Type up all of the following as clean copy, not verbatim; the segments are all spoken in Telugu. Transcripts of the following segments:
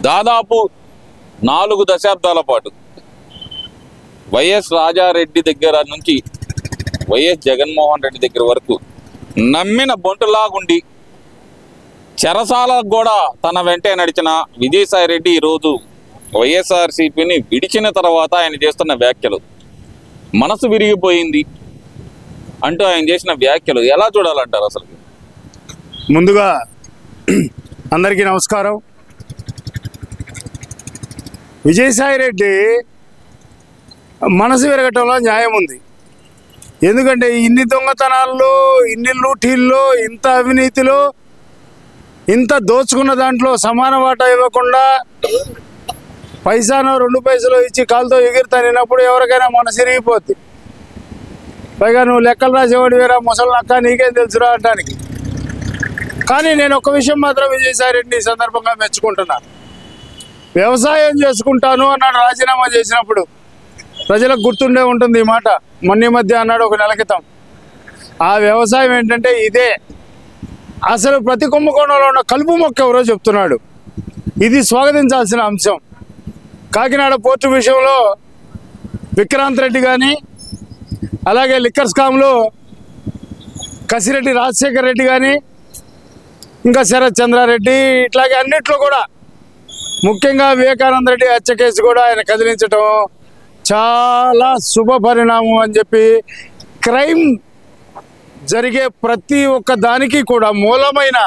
దాదాపు 4 దశాబ్దాల పాటు వైఎస్ రాజారెడ్డి దగ్గర నుంచి వైఎస్ జగన్మోహన్ రెడ్డి దగ్గర వరకు నమ్మిన బొంటులాగుండి చెరసాలకు కూడా తన వెంటే నడిచిన విజయసాయి రెడ్డి ఈరోజు వైఎస్ఆర్సీపీని విడిచిన తర్వాత ఆయన చేస్తున్న వ్యాఖ్యలు మనసు విరిగిపోయింది అంటూ ఆయన చేసిన వ్యాఖ్యలు ఎలా చూడాలంటారు? అసలు ముందుగా అందరికీ నమస్కారం. విజయసాయి రెడ్డి మనసు విరగటంలో న్యాయం ఉంది. ఎందుకంటే ఇన్ని దొంగతనాల్లో, ఇన్ని లూటీల్లో, ఇంత అవినీతిలో, ఇంత దోచుకున్న దాంట్లో సమాన వాటా ఇవ్వకుండా పైసానో 2 పైసలు ఇచ్చి కాలుతో ఎగిరితనినప్పుడు ఎవరికైనా మనసు విరిగిపోద్ది. పైగా నువ్వు లెక్కలు రాసేవాడు వేరా ముసలినక్క నీకేం తెలుసురా అంటానికి. కానీ నేను ఒక విషయం మాత్రం విజయసాయి రెడ్డిని ఈ సందర్భంగా మెచ్చుకుంటున్నా. వ్యవసాయం చేసుకుంటాను అన్నాడు రాజీనామా చేసినప్పుడు. ప్రజలకు గుర్తుండే ఉంటుంది ఈ మాట. మొన్న మధ్య అన్నాడు 1 నెల క్రితం. ఆ వ్యవసాయం ఏంటంటే ఇదే. అసలు ప్రతి కుంభకోణంలో ఉన్న కలుపు మొక్క ఎవరో చెప్తున్నాడు. ఇది స్వాగతించాల్సిన అంశం. కాకినాడ పోర్టు విషయంలో విక్రాంత్ రెడ్డి కానీ, అలాగే లిక్కర్ స్కామ్లో కసిరెడ్డి రాజశేఖర్ రెడ్డి కానీ, ఇంకా శరత్ చంద్రారెడ్డి, ఇట్లాగే అన్నిట్లో కూడా ముఖ్యంగా వివేకానంద రెడ్డి హత్య కేసు కూడా ఆయన కదిలించటం చాలా శుభ పరిణామం అని చెప్పి, క్రైమ్ జరిగే ప్రతి ఒక్క దానికి కూడా మూలమైన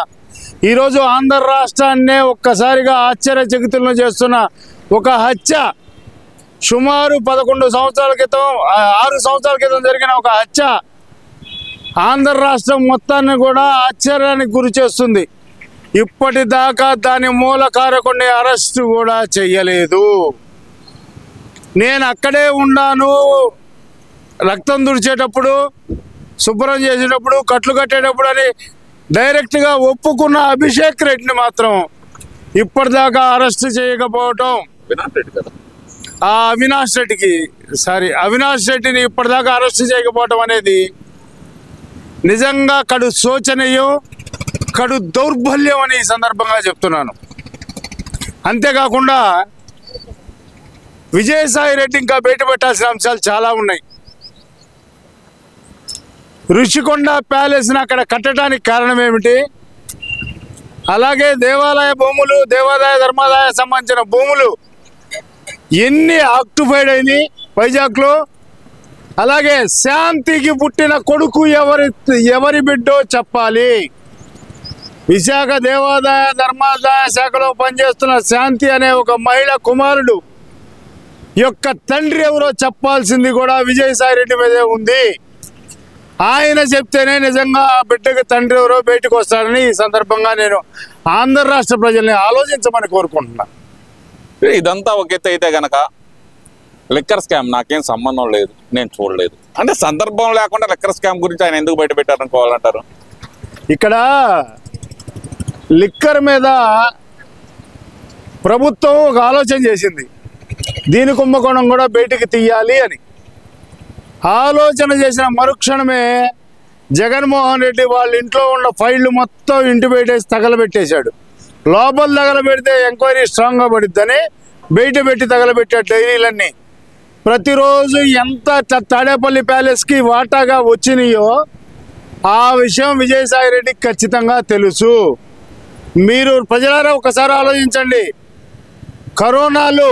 ఈరోజు ఆంధ్ర రాష్ట్రాన్నే ఒక్కసారిగా ఆశ్చర్యచకితులను చేస్తున్న ఒక హత్య, సుమారు 11 సంవత్సరాల క్రితం 6 సంవత్సరాల క్రితం జరిగిన ఒక హత్య ఆంధ్ర రాష్ట్రం మొత్తాన్ని కూడా ఆశ్చర్యానికి గురి చేస్తుంది. ఇప్పటిదాకా దాని మూల కారకుడిని అరెస్టు కూడా చెయ్యలేదు. నేను అక్కడే ఉన్నాను, రక్తం తుడిచేటప్పుడు, శుభ్రం చేసేటప్పుడు, కట్లు కట్టేటప్పుడు అని డైరెక్ట్గా ఒప్పుకున్న అభిషేక్ రెడ్డిని మాత్రం ఇప్పటిదాకా అరెస్ట్ చేయకపోవటం, అవినాష్ రెడ్డిని ఇప్పటిదాకా అరెస్ట్ చేయకపోవటం అనేది నిజంగా కడు శోచనీయం, కడు దౌర్బల్యం అని ఈ సందర్భంగా చెప్తున్నాను. అంతేకాకుండా విజయసాయి రెడ్డి ఇంకా బయటపెట్టాల్సిన అంశాలు చాలా ఉన్నాయి. ఋషికొండ ప్యాలెస్ని అక్కడ కట్టడానికి కారణం ఏమిటి? అలాగే దేవాలయ భూములు, దేవాదాయ ధర్మాదాయ సంబంధించిన భూములు ఎన్ని ఆక్యుపైడ్ అయినాయి వైజాగ్లో? అలాగే శాంతికి పుట్టిన కొడుకు ఎవరి బిడ్డో చెప్పాలి. విశాఖ దేవాదాయ ధర్మాదాయ శాఖలో పనిచేస్తున్న శాంతి అనే ఒక మహిళ కుమారుడు యొక్క తండ్రి ఎవరో చెప్పాల్సింది కూడా విజయసాయి రెడ్డి మీదే ఉంది. ఆయన చెప్తేనే నిజంగా ఆ బిడ్డకి తండ్రి ఎవరో బయటకు వస్తారని ఈ సందర్భంగా నేను ఆంధ్ర రాష్ట్ర ప్రజల్ని ఆలోచించమని కోరుకుంటున్నా. ఇదంతా ఒక ఎత్తు అయితే గనక లిక్కర్ స్కామ్ నాకేం సంబంధం లేదు, నేను చూడలేదు అంటే సందర్భం లేకుండా లిక్కర్ స్కామ్ గురించి ఆయన ఎందుకు బయట పెట్టారనుకోవాలంటారు? ఇక్కడ లిక్కర్ మీద ప్రభుత్వం ఒక ఆలోచన చేసింది, దీని కుంభకోణం కూడా బయటికి తీయాలి అని. ఆలోచన చేసిన మరుక్షణమే జగన్మోహన్ రెడ్డి వాళ్ళ ఇంట్లో ఉన్న ఫైళ్లు మొత్తం ఇంటి బయటేసి తగలబెట్టేశాడు. లోపల తగలబెడితే ఎంక్వైరీ స్ట్రాంగ్గా పడిద్దని బయట పెట్టి తగలబెట్టాడు డైరీలన్నీ. ప్రతిరోజు ఎంత తాడేపల్లి ప్యాలెస్కి వాటాగా వచ్చినాయో ఆ విషయం విజయసాయి రెడ్డికి ఖచ్చితంగా తెలుసు. మీరు ప్రజలారా ఒకసారి ఆలోచించండి. కరోనాలో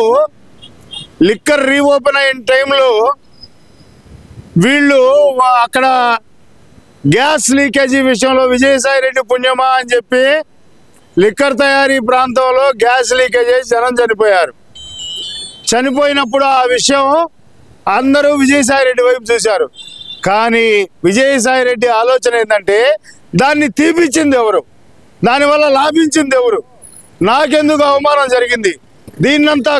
లిక్కర్ రీఓపెన్ అయిన టైంలో వీళ్ళు అక్కడ గ్యాస్ లీకేజీ విషయంలో విజయసాయి రెడ్డి పుణ్యమా అని చెప్పి లిక్కర్ తయారీ ప్రాంతంలో గ్యాస్ లీకేజ్ అయ్యి జనం చనిపోయారు. చనిపోయినప్పుడు ఆ విషయం అందరూ విజయసాయి రెడ్డి వైపు చూశారు. కానీ విజయసాయి రెడ్డి ఆలోచన ఏంటంటే దాన్ని తీపిచ్చింది ఎవరు, దానివల్ల లాభించింది ఎవరు, నాకెందుకు అవమానం జరిగింది, దీన్నంతా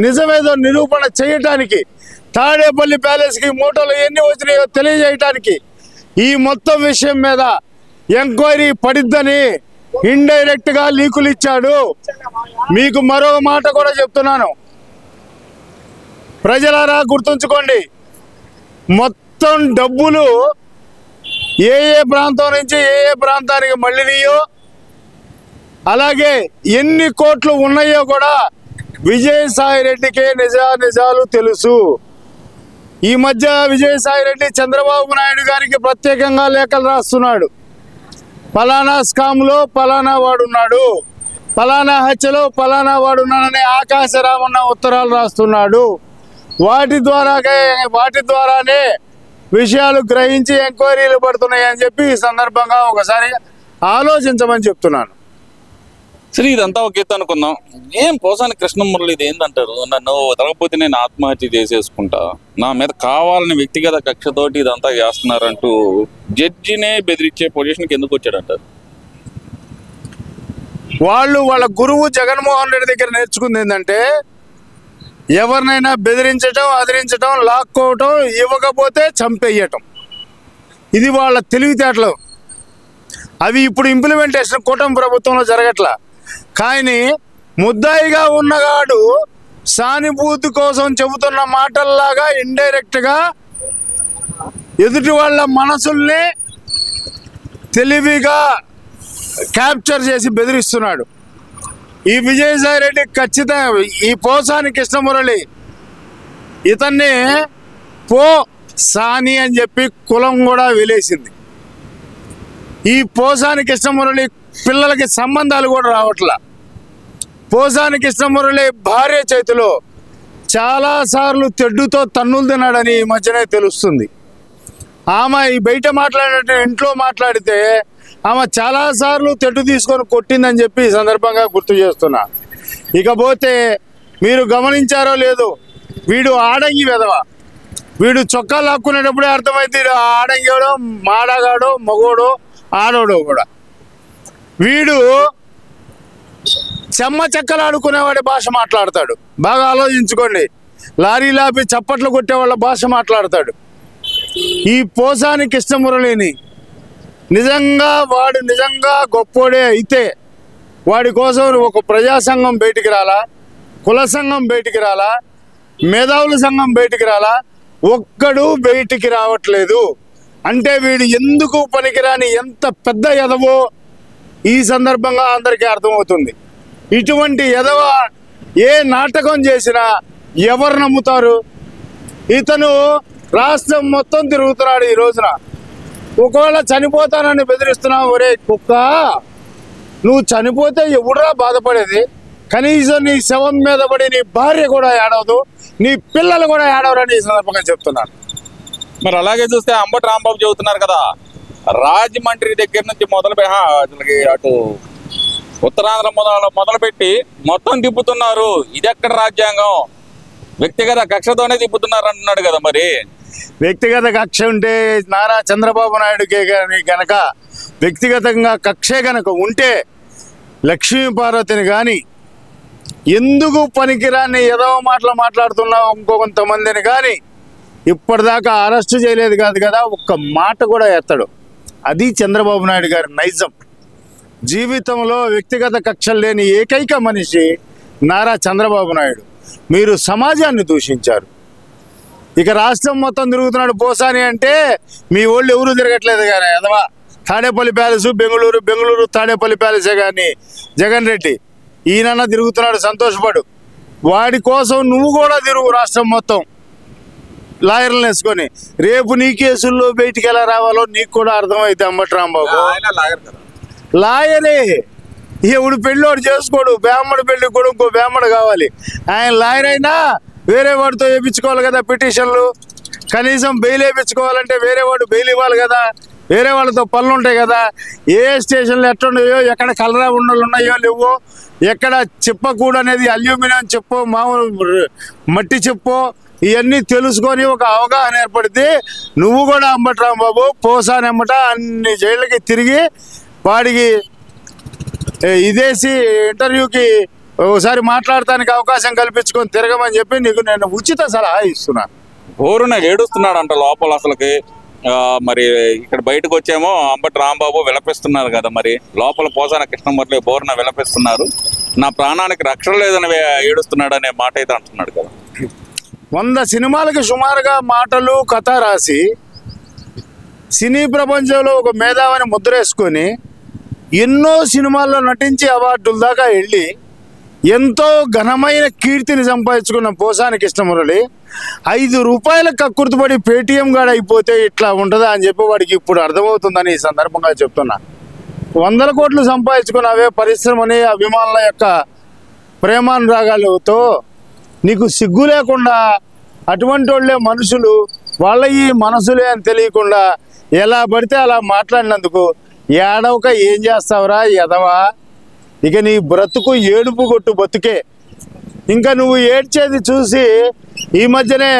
నిజమేదో నిరూపణ చేయటానికి, తాడేపల్లి ప్యాలెస్కి మూటలు ఎన్ని వచ్చినాయో తెలియజేయటానికి ఈ మొత్తం విషయం మీద ఎంక్వైరీ పడిద్దని ఇండైరెక్ట్గా లీకులు ఇచ్చాడు. మీకు మరో మాట కూడా చెప్తున్నాను, ప్రజలారా గుర్తుంచుకోండి. మొత్తం డబ్బులు ఏ ప్రాంతం నుంచి ఏ ప్రాంతానికి మళ్ళీనియో అలాగే ఎన్ని కోట్లు ఉన్నాయో కూడా విజయసాయి రెడ్డికే నిజాలు తెలుసు. ఈ మధ్య విజయసాయి రెడ్డి చంద్రబాబు నాయుడు గారికి ప్రత్యేకంగా లేఖలు రాస్తున్నాడు. పలానా స్కామ్లో పలానా వాడున్నాడు, పలానా హత్యలో పలానా వాడున్నాడని ఆకాశరామన్న ఉత్తరాలు రాస్తున్నాడు. వాటి ద్వారానే విషయాలు గ్రహించి ఎంక్వైరీలు పడుతున్నాయి అని చెప్పి ఈ సందర్భంగా ఒకసారి ఆలోచించమని చెప్తున్నాను. సరే, ఇదంతా ఒక ఎత్తు అనుకుందాం. ఏం పోసాని కృష్ణమురళి ఇది ఏందంటారు? నన్ను వదలకపోతే నేను ఆత్మహత్య చేసేసుకుంటా, నా మీద కావాలని వ్యక్తిగత కక్షతోటి ఇదంతా చేస్తున్నారంటూ జడ్జినే బెదిరించే పొజిషన్కి ఎందుకు వచ్చాడంటారు? వాళ్ళ గురువు జగన్మోహన్ రెడ్డి దగ్గర నేర్చుకుంది ఏంటంటే ఎవరినైనా బెదిరించటం, అదిరించటం, లాక్కోవటం, ఇవ్వకపోతే చంపేయటం. ఇది వాళ్ళ తెలివితేటలు. అవి ఇప్పుడు ఇంప్లిమెంటేషన్ కూటమి ప్రభుత్వంలో జరగట్లా. కానీ ముద్దాయిగా ఉన్నగాడు సానుభూతి కోసం చెబుతున్న మాటల్లాగా ఇండైరెక్ట్గా ఎదుటి వాళ్ళ మనసుల్ని తెలివిగా క్యాప్చర్ చేసి బెదిరిస్తున్నాడు. ఈ విజయసాయి రెడ్డి ఖచ్చితంగా ఈ పోసాని కృష్ణమురళి ఇతన్ని పో సాని అని చెప్పి కులం కూడా వెలేసింది. ఈ పోసాని కృష్ణమురళి పిల్లలకి సంబంధాలు కూడా రావట్లా. పోసాని కృష్ణమురళి భార్య చేతిలో చాలాసార్లు తెడ్డుతో తన్నులు తిన్నాడని ఈ మధ్యనే తెలుస్తుంది. ఆమె ఈ బయట మాట్లాడినట్టు ఇంట్లో మాట్లాడితే ఆమె చాలాసార్లు తెడ్డు తీసుకొని కొట్టిందని చెప్పి ఈ సందర్భంగా గుర్తు చేస్తున్నా. ఇకపోతే మీరు గమనించారో లేదో, వీడు ఆడంగి వెధవ. వీడు చొక్కా లాక్కునేటప్పుడే అర్థమైతే ఆడంగిడో, మాడగాడో, మగోడో, ఆడోడో కూడా. వీడు చెమ్మ చెక్కలు ఆడుకునేవాడి భాష మాట్లాడతాడు. బాగా ఆలోచించుకోండి. లారీ లాపి చప్పట్లు కొట్టేవాళ్ళ భాష మాట్లాడతాడు. ఈ పోసాని కృష్ణమురళిని వాడు నిజంగా గొప్పోడే అయితే వాడి కోసం ఒక ప్రజా సంఘం బయటికి రాలా, కుల సంఘం బయటికి రాలా, మేధావుల సంఘం బయటికి రాలా, ఒక్కడు బయటికి రావట్లేదు. అంటే వీడు ఎందుకు పనికిరాని ఎంత పెద్ద ఎదవో ఈ సందర్భంగా అందరికీ అర్థమవుతుంది. ఇటువంటి ఎదవ ఏ నాటకం చేసినా ఎవరు నమ్ముతారు? ఇతను రాష్ట్రం మొత్తం తిరుగుతున్నాడు ఈ రోజున. ఒకవేళ చనిపోతానని బెదిరిస్తున్నావు. ఒరే కుక్క, నువ్వు చనిపోతే ఎవడురా బాధపడేది? కనీసం నీ శవం మీద పడి నీ భార్య కూడా ఏడవదు, నీ పిల్లలు కూడా ఏడవరని ఈ సందర్భంగా చెప్తున్నాను. మరి అలాగే చూస్తే అంబటి రాంబాబు చెబుతున్నారు కదా, రాజమండ్రి దగ్గర నుంచి అసలుకి అటు ఉత్తరాంధ్ర మొదలుపెట్టి మొత్తం తిప్పుతున్నారు. ఇది ఎక్కడ రాజ్యాంగం? వ్యక్తిగత కక్షతోనే తిప్పుతున్నారు అంటున్నాడు కదా. మరి వ్యక్తిగత కక్ష ఉంటే నారా చంద్రబాబు నాయుడుకే గనక వ్యక్తిగతంగా కక్షే గనక ఉంటే లక్ష్మీపార్వతిని కానీ, ఎందుకు పనికిరాని ఏదో మాటలు మాట్లాడుతున్నావు ఇంకొంతమందిని కానీ ఇప్పటిదాకా అరెస్టు చేయలేదు కాదు కదా, ఒక్క మాట కూడా ఎత్తాడు. అది చంద్రబాబు నాయుడు గారి నైజం. జీవితంలో వ్యక్తిగత కక్షలు లేని ఏకైక మనిషి నారా చంద్రబాబు నాయుడు. మీరు సమాజాన్ని దూషించారు. ఇక రాష్ట్రం మొత్తం తిరుగుతున్నాడు పోసాని అంటే మీ వాళ్ళు ఎవరు తిరగట్లేదు కానీ అదవా. తాడేపల్లి ప్యాలెస్, బెంగళూరు తాడేపల్లి ప్యాలెసే కానీ జగన్ రెడ్డి ఈయనన్నా తిరుగుతున్నాడు, సంతోషపడు. వాడి కోసం నువ్వు కూడా తిరుగు రాష్ట్రం మొత్తం లాయర్లను వేసుకొని. రేపు నీ కేసుల్లో బయటికి ఎలా రావాలో నీకు కూడా అర్థమైతే అంబటి రాంబాబు లాయరే. ఎవడు పెళ్ళోడు చేసుకోడు, బ్రాహ్మడు పెళ్ళి కూడా ఇంకో బ్రాహ్మడు కావాలి. ఆయన లాయర్ అయినా వేరే వాడితో వేయించుకోవాలి కదా పిటిషన్లు. కనీసం బెయిల్ వేయించుకోవాలంటే వేరే వాడు బెయిల్ ఇవ్వాలి కదా, వేరే వాళ్ళతో పనులు ఉంటాయి కదా. ఏ స్టేషన్లు ఎట్లున్నాయో, ఎక్కడ కలరా ఉండలు ఉన్నాయో లేవో, ఎక్కడ చెప్పకూడదు అనేది అల్యూమినియం చెప్పో, మామూలు మట్టి చెప్పో, ఇవన్నీ తెలుసుకొని ఒక అవగాహన ఏర్పడితే నువ్వు కూడా అంబటి రాంబాబు పోసానెమ్మట అన్ని జైళ్ళకి తిరిగి వాడికి ఇదేసి ఇంటర్వ్యూకి ఒకసారి మాట్లాడటానికి అవకాశం కల్పించుకొని తిరగమని చెప్పి నీకు నేను ఉచిత సలహా ఇస్తున్నాను. బోరున ఏడుస్తున్నాడు అంట లోపల అసలుకి. మరి ఇక్కడ బయటకు వచ్చేమో అంబటి రాంబాబు విలపిస్తున్నారు కదా, మరి లోపల పోసాన కృష్ణమురళి బోరున విలపిస్తున్నారు. నా ప్రాణానికి రక్షణ లేదని ఏడుస్తున్నాడు అనే మాట అయితే అంటున్నాడు కదా. 100 సినిమాలకి సుమారుగా మాటలు కథ రాసి సినీ ప్రపంచంలో ఒక మేధావిని ముద్రేసుకొని ఎన్నో సినిమాల్లో నటించి అవార్డుల దాకా వెళ్ళి ఎంతో ఘనమైన కీర్తిని సంపాదించుకున్న పోసాని కృష్ణమురళి 5 రూపాయల కక్కుర్తిపడి పేటీఎం గాడు అయిపోతే ఇట్లా ఉంటుందా అని చెప్పి వాడికి ఇప్పుడు అర్థమవుతుందని ఈ సందర్భంగా చెప్తున్నా. 100 కోట్లు సంపాదించుకున్నవే పరిశ్రమని అభిమానుల యొక్క ప్రేమానురాగాలతో నీకు సిగ్గు లేకుండా అటువంటి వాళ్ళే మనుషులు వాళ్ళ ఈ మనసులే అని తెలియకుండా ఎలా పడితే అలా మాట్లాడినందుకు ఏడవక ఏం చేస్తావురా ఎదవా? ఇక నీ బ్రతుకు ఏడుపు కొట్టు బతుకే. ఇంకా నువ్వు ఏడ్చేది చూసి ఈ మధ్యనే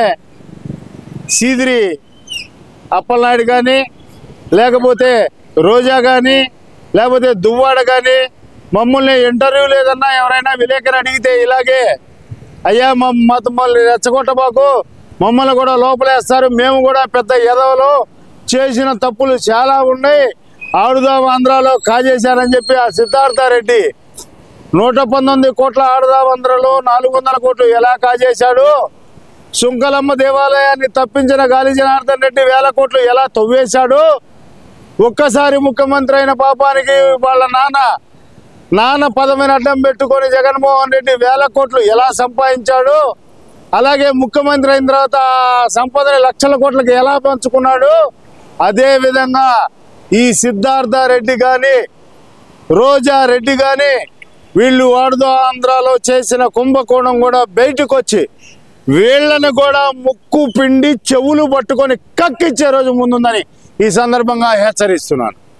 సీదిరి అప్పలనాయుడు కానీ లేకపోతే రోజా కానీ లేకపోతే దువ్వాడ కానీ మమ్మల్ని ఇంటర్వ్యూ లేదన్నా ఎవరైనా విలేకరు అడిగితే ఇలాగే అయ్యా మమ్మల్ని రెచ్చగొట్టబాకు, మమ్మల్ని కూడా లోపలేస్తారు, మేము కూడా పెద్ద ఎదవలు, చేసిన తప్పులు చాలా ఉన్నాయి, ఆడుదాం ఆంధ్రాలో కాజేశారని చెప్పి ఆ సిద్ధార్థారెడ్డి 119 కోట్ల ఆడుదాం ఆంధ్రలో 400 కోట్లు ఎలా కాజేశాడు, సుంకలమ్మ దేవాలయాన్ని తప్పించిన గాలి జనార్దన్ రెడ్డి 1000 కోట్లు ఎలా తవ్వేశాడు, ఒక్కసారి ముఖ్యమంత్రి అయిన పాపానికి వాళ్ళ నాన్న పదవిని అడ్డం పెట్టుకొని జగన్మోహన్ రెడ్డి 1000 కోట్లు ఎలా సంపాదించాడు, అలాగే ముఖ్యమంత్రి అయిన తర్వాత సంపదని లక్షల కోట్లకి ఎలా పంచుకున్నాడు, అదే విధంగా ఈ సిద్ధార్థారెడ్డి కానీ రోజా రెడ్డి కానీ వీళ్ళు వాడుదో ఆంధ్రాలో చేసిన కుంభకోణం కూడా బయటకు వచ్చి వీళ్ళని కూడా ముక్కు పిండి చెవులు పట్టుకొని కక్కిచ్చే రోజు ముందుందని ఈ సందర్భంగా హెచ్చరిస్తున్నాను.